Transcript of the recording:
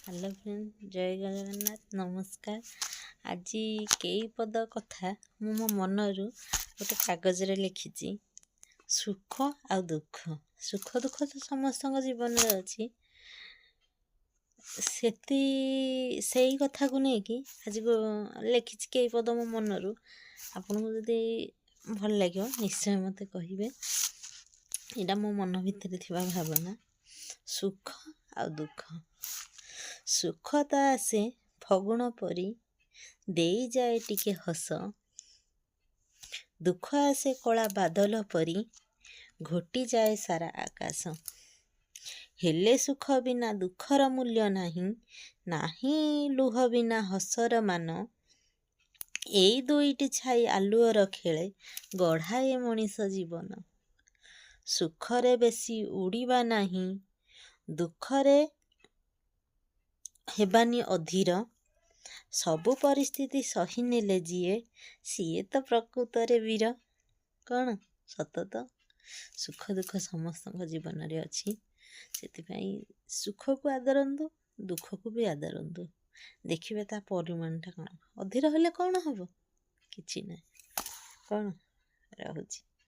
Hello friend, जय जगन्नाथ, नमस्कार। आज कई पद कथा मो मनरू गोटे कागज लिखी। सुख आ दुख, सुख दुख तो समस्त जीवन में अच्छी। से कथा को लेकिन आज लिखी कई पद मो मनरू। आपन को जदि भल लगे निश्चय मत कहे। यहाँ मो मन भितर थिबा भावना सुख आ दुख। सुख तो आसे फगुण परी दे जाए टिके हस, दुख आसे कला बादल परी घोटी जाए सारा आकाश। हेले सुख बिना दुखर मूल्य नाही, नाही लुह बिना हसर मान। एई दुईटी छाई आलुअर खेले गढ़ाए मनीष जीवन। सुखरे बेसी उड़ीबा नाही, दुखरे हेबानी अधीर। सबु परिस्थिति सही नेले जिए, सीए तो प्रकृतरे वीर। कौन सत तो सुख दुख समस्त जीवन में अच्छी। से सुख को आदरंतु, दुख को भी आदरंतु। देखिए ता परिमाणटा कौन अधीर हेले कौन हम कि ना कौन रहुची।